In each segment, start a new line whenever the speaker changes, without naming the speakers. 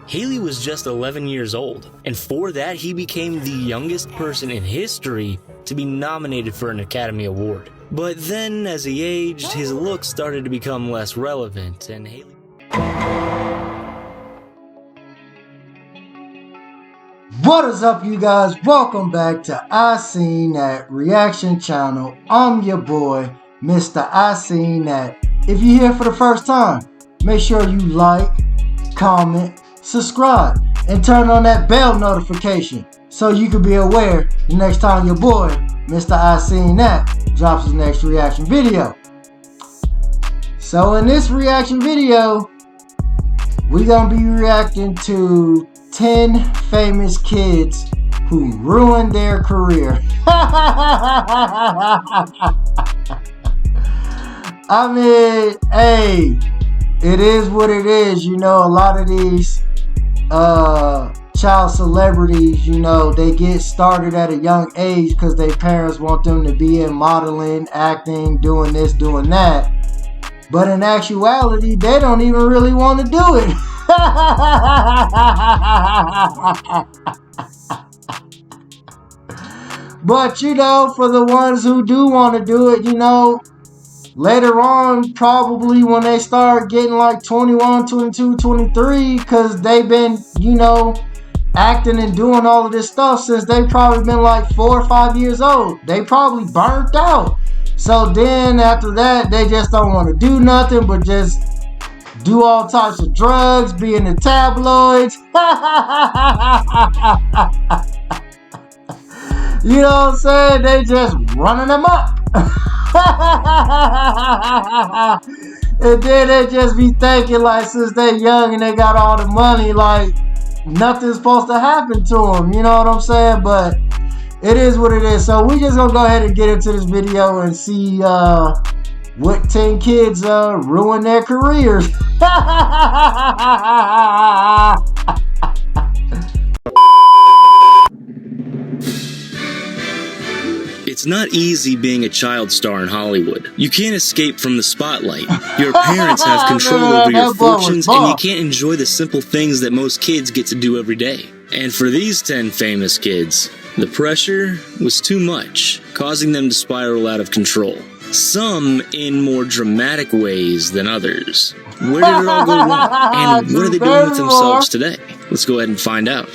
Haley was just 11 years old, and for that he became the youngest person in history to be nominated for an Academy Award. But then, as he aged, his looks started to become less relevant, and Haley...
What is up, you guys? Welcome back to I Seen That Reaction Channel. I'm your boy, Mr. I Seen That. If you're here for the first time, make sure you like, comment, subscribe, and turn on that bell notification so you can be aware the next time your boy, Mr. I Seen That, drops his next reaction video. So in this reaction video, we're gonna be reacting to 10 famous kids who ruined their career. I mean, hey, it is what it is. You know, a lot of these child celebrities, you know, they get started at a young age because their parents want them to be in modeling, acting, doing this, doing that. But in actuality, they don't even really want to do it. But you know, for the ones who do want to do it, you know, later on, probably when they start getting like 21, 22, 23, because they've been, you know, acting and doing all of this stuff since they've probably been like 4 or 5 years old. They probably burnt out. So then after that, they just don't want to do nothing but just do all types of drugs, be in the tabloids. You know what I'm saying? They just running them up. And then they just be thinking like since they young and they got all the money, like nothing's supposed to happen to them. You know what I'm saying? But it is what it is. So we just gonna go ahead and get into this video and see what 10 kids ruin their careers.
It's not easy being a child star in Hollywood. You can't escape from the spotlight. Your parents have control over your fortunes, and you can't enjoy the simple things that most kids get to do every day. And for these 10 famous kids, the pressure was too much, causing them to spiral out of control. Some in more dramatic ways than others. Where did it all go wrong? And what are they doing with themselves today? Let's go ahead and find out.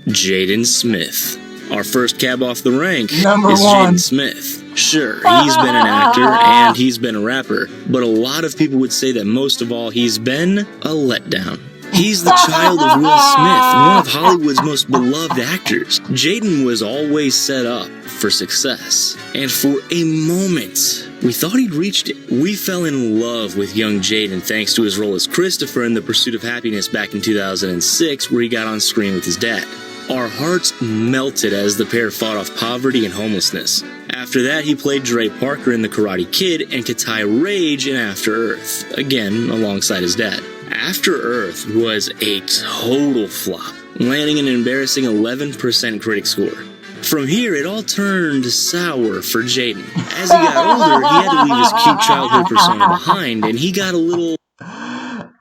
Jaden Smith. Our first cab off the rank is Jaden Smith. Sure, he's been an actor and he's been a rapper, but a lot of people would say that most of all he's been a letdown. He's the child of Will Smith, one of Hollywood's most beloved actors. Jaden was always set up for success, and for a moment, we thought he'd reached it. We fell in love with young Jaden thanks to his role as Christopher in The Pursuit of Happiness back in 2006, where he got on screen with his dad. Our hearts melted as the pair fought off poverty and homelessness. After that, he played Dre Parker in The Karate Kid and Katai Rage in After Earth, again alongside his dad. After Earth was a total flop, landing an embarrassing 11% critic score. From here, it all turned sour for Jaden. As he got older, he had to leave his cute childhood persona behind, and he got a little...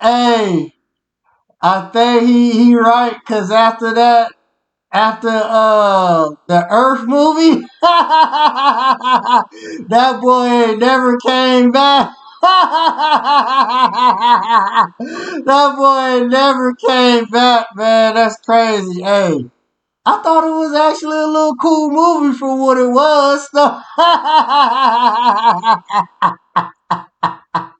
Hey, I think he right, because after that, after the Earth movie, that boy ain't never came back. That boy never came back, man. That's crazy. Hey, I thought it was actually a little cool movie for what it was.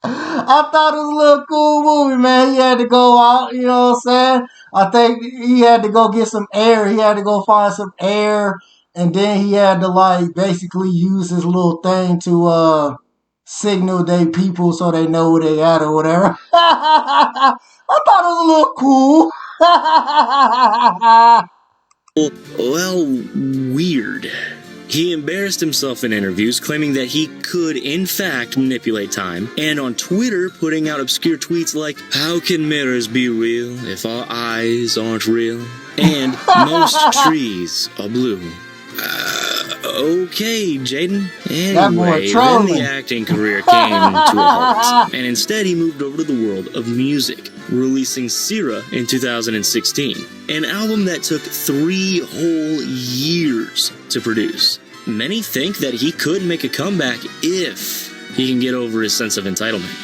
I thought it was a little cool movie, man. He had to go out, you know what I'm saying? I think he had to go get some air. He had to go find some air. And then he had to, like, basically use his little thing to signal they people so they know where they at or whatever. I thought it was a little cool.
Well, weird. He embarrassed himself in interviews, claiming that he could, in fact, manipulate time, and on Twitter putting out obscure tweets like, "How can mirrors be real if our eyes aren't real?" and "Most trees are blue." Okay, Jaden. Anyway, then the acting career came to a halt, and instead he moved over to the world of music. releasing Sira in 2016, an album that took 3 whole years to produce. Many think that he could make a comeback if he can get over his sense of entitlement.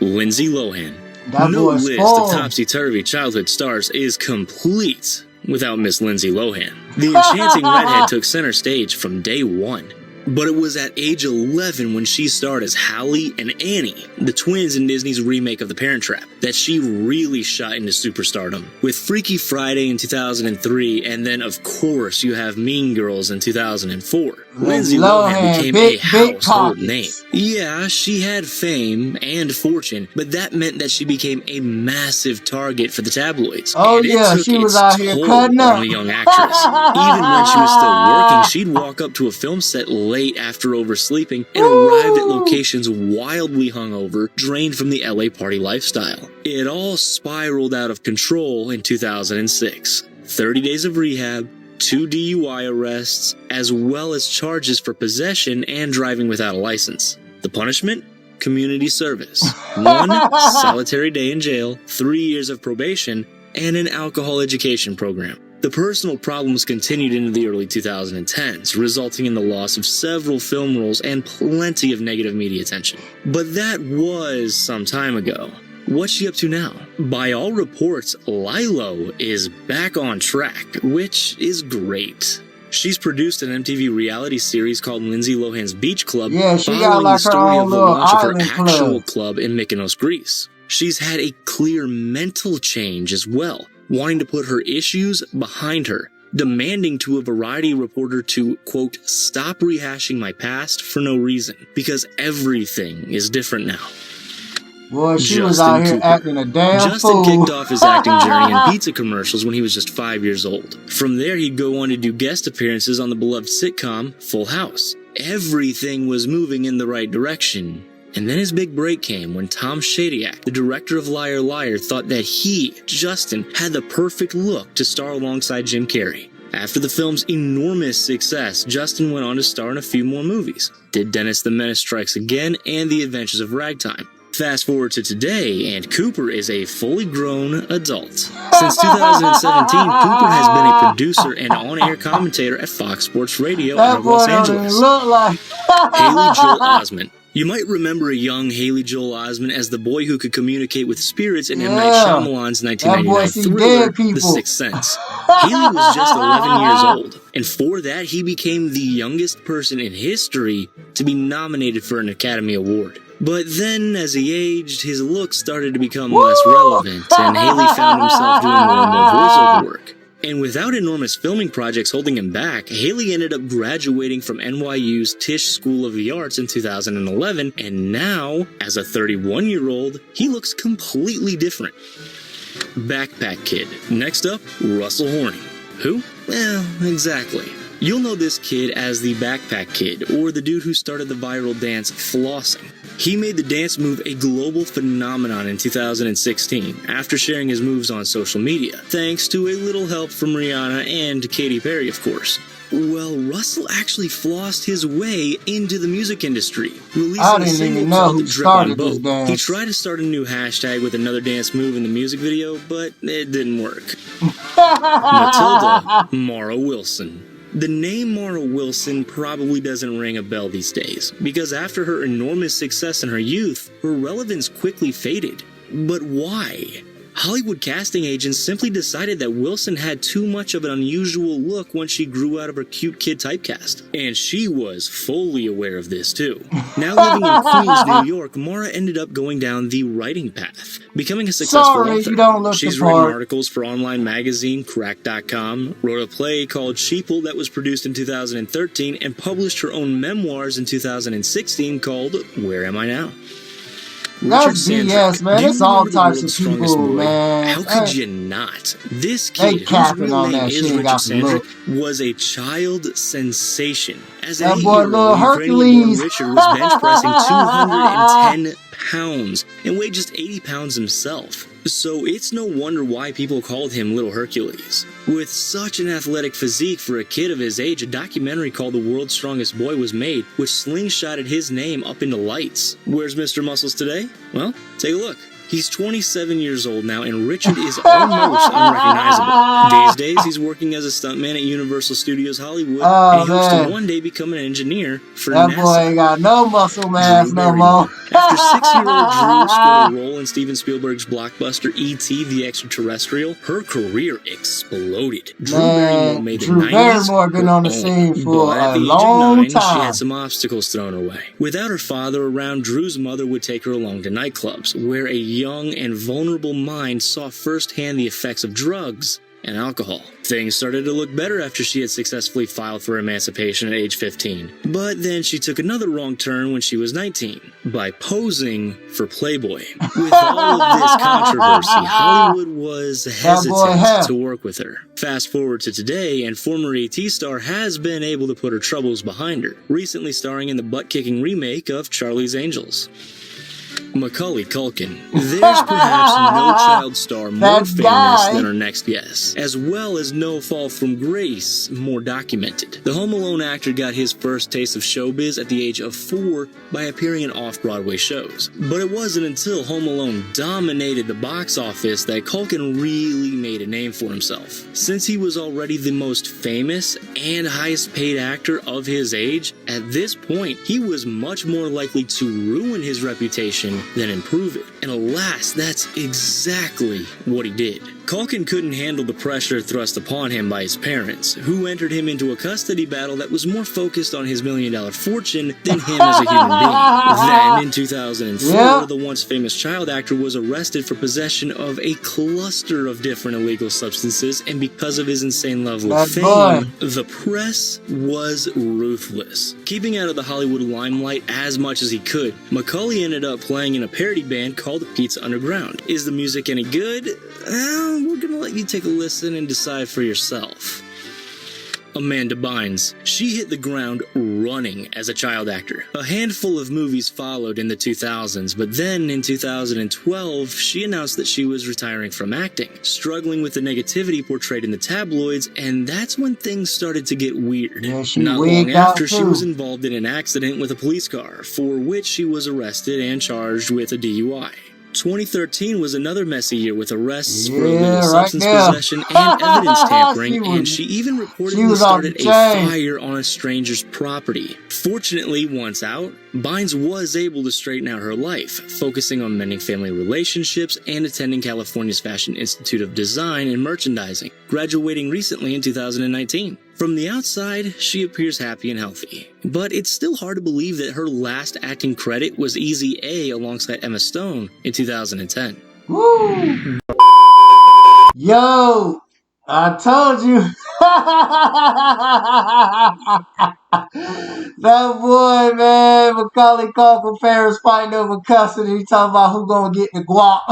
Lindsay Lohan. No list of topsy-turvy childhood stars is complete without Miss Lindsay Lohan. The enchanting redhead took center stage from day one. But it was at age 11 when she starred as Hallie and Annie, the twins in Disney's remake of The Parent Trap, that she really shot into superstardom. With Freaky Friday in 2003, and then of course you have Mean Girls in 2004. Lindsay Lohan became a household name. Yeah, she had fame and fortune, but that meant that she became a massive target for the tabloids.
Oh yeah, she was out here cutting up
on the young actress. Even when she was still working, she'd walk up to a film set late after oversleeping and arrived at locations wildly hungover, drained from the LA party lifestyle. It all spiraled out of control in 2006. 30 days of rehab, 2 DUI arrests, as well as charges for possession and driving without a license. The punishment? Community service. 1 solitary day in jail, 3 years of probation, and an alcohol education program. The personal problems continued into the early 2010s, resulting in the loss of several film roles and plenty of negative media attention. But that was some time ago. What's she up to now? By all reports, Lilo is back on track, which is great. She's produced an MTV reality series called Lindsay Lohan's Beach Club, following the story of the launch of her actual club in Mykonos, Greece. She's had a clear mental change as well, wanting to put her issues behind her, demanding to a Variety reporter to, quote, stop rehashing my past for no reason, because everything is different now.
Boy, she was out here acting a damn
Justin
fool.
kicked off his acting journey in pizza commercials when he was just 5 years old. From there, he'd go on to do guest appearances on the beloved sitcom Full House. Everything was moving in the right direction. And then his big break came when Tom Shadyac, the director of Liar Liar, thought that he, Justin, had the perfect look to star alongside Jim Carrey. After the film's enormous success, Justin went on to star in a few more movies, did Dennis the Menace Strikes Again and The Adventures of Ragtime. Fast forward to today, and Cooper is a fully grown adult. Since 2017, Cooper has been a producer and on-air commentator at Fox Sports Radio out of Los Angeles. Haley Joel Osment. You might remember a young Haley Joel Osment as the boy who could communicate with spirits in M. Night Shyamalan's 1999 thriller, The Sixth Sense. Haley was just 11 years old, and for that, he became the youngest person in history to be nominated for an Academy Award. But then, as he aged, his looks started to become less relevant, and Haley found himself doing more and more voiceover work. And without enormous filming projects holding him back, Haley ended up graduating from NYU's Tisch School of the Arts in 2011, and now, as a 31-year-old, he looks completely different. Backpack Kid. Next up, Russell Horning. Who? Well, exactly. You'll know this kid as the Backpack Kid, or the dude who started the viral dance flossing. He made the dance move a global phenomenon in 2016 after sharing his moves on social media, thanks to a little help from Rihanna and Katy Perry, of course. Well, Russell actually flossed his way into the music industry, releasing a single called Drip on Boat. He tried to start a new hashtag with another dance move in the music video, but it didn't work. Matilda Mara Wilson. The name Mara Wilson probably doesn't ring a bell these days, because after her enormous success in her youth, her relevance quickly faded. But why? Hollywood casting agents simply decided that Wilson had too much of an unusual look once she grew out of her cute kid typecast. And she was fully aware of this too. Now living in Queens, New York, Mara ended up going down the writing path, becoming a successful author. She's written articles for online magazine Crack.com, wrote a play called Sheeple that was produced in 2013, and published her own memoirs in 2016 called Where Am I Now?
That's BS, man. It's all types of people, man.
How could you not? This kid, whose real name is Richard Sandrick, was a child sensation. As an 8-year-old, Ukrainian-born Richard was bench pressing 210 pounds and weighed just 80 pounds himself. So it's no wonder why people called him Little Hercules. With such an athletic physique for a kid of his age, a documentary called The World's Strongest Boy was made, which slingshotted his name up into lights. Where's Mr. Muscles today? Well, take a look. He's 27 years old now, and Richard is almost unrecognizable. These days, he's working as a stuntman at Universal Studios Hollywood, and he hopes to one day become an engineer for NASA.
That boy ain't got no muscle mass no more.
After 6-year-old Drew scored a role in Steven Spielberg's blockbuster E.T. the Extraterrestrial, her career exploded. Drew Barrymore made the 90s
been on the scene for
but at
a
the
long
age of 9,
time.
she had some obstacles thrown her way. Without her father around, Drew's mother would take her along to nightclubs, where a young and vulnerable mind saw firsthand the effects of drugs and alcohol. Things started to look better after she had successfully filed for emancipation at age 15. But then she took another wrong turn when she was 19, by posing for Playboy. With all of this controversy, Hollywood was hesitant to work with her. Fast forward to today, and former E.T. star has been able to put her troubles behind her, recently starring in the butt-kicking remake of Charlie's Angels. Macaulay Culkin. There's perhaps no child star more famous than our next guest, as well as no fall from grace more documented. The Home Alone actor got his first taste of showbiz at the age of 4 by appearing in off-Broadway shows. But it wasn't until Home Alone dominated the box office that Culkin really made a name for himself. Since he was already the most famous and highest paid actor of his age, at this point, he was much more likely to ruin his reputation than improve it. And alas, that's exactly what he did. Culkin couldn't handle the pressure thrust upon him by his parents, who entered him into a custody battle that was more focused on his million-dollar fortune than him as a human being. Then, in 2004, the once famous child actor was arrested for possession of a cluster of different illegal substances, and because of his insane level of fame, the press was ruthless. Keeping out of the Hollywood limelight as much as he could, Macaulay ended up playing in a parody band called Pizza Underground. Is the music any good? We're gonna let you take a listen and decide for yourself. Amanda Bynes. She hit the ground running as a child actor. A handful of movies followed in the 2000s, but then in 2012, she announced that she was retiring from acting, struggling with the negativity portrayed in the tabloids, and that's when things started to get weird. Not long after, she was involved in an accident with a police car, for which she was arrested and charged with a DUI. 2013 was another messy year with arrests for illegal substance possession and evidence tampering, and she even reportedly started a fire on a stranger's property. Fortunately, once out, Bynes was able to straighten out her life, focusing on mending family relationships and attending California's Fashion Institute of Design and Merchandising, graduating recently in 2019. From the outside, she appears happy and healthy, but it's still hard to believe that her last acting credit was Easy A alongside Emma Stone in 2010.
Woo! Yo, I told you. That boy, man, Macaulay Culkin parents fighting over custody, talking about who gonna get the guap.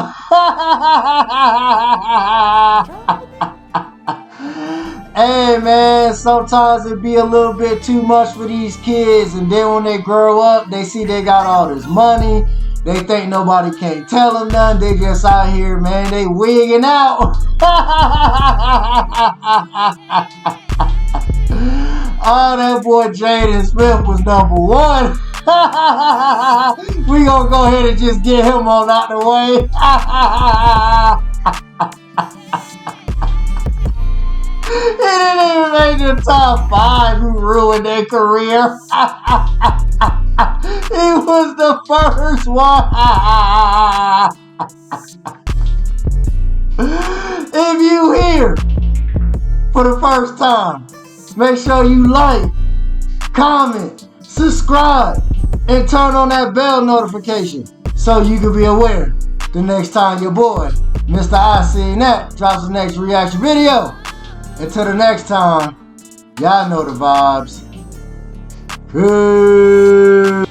Hey man, sometimes it be a little bit too much for these kids, and then when they grow up, they see they got all this money, they think nobody can't tell them nothing, they just out here, man, they wigging out. Oh, that boy Jaden Smith was #1. We gonna go ahead and just get him on out the way. He didn't even make the top 5 who ruined their career. He was the first one. If you here for the first time, make sure you like, comment, subscribe, and turn on that bell notification so you can be aware the next time your boy, Mr. I Seen That, drops the next reaction video. Until the next time, y'all know the vibes. Peace.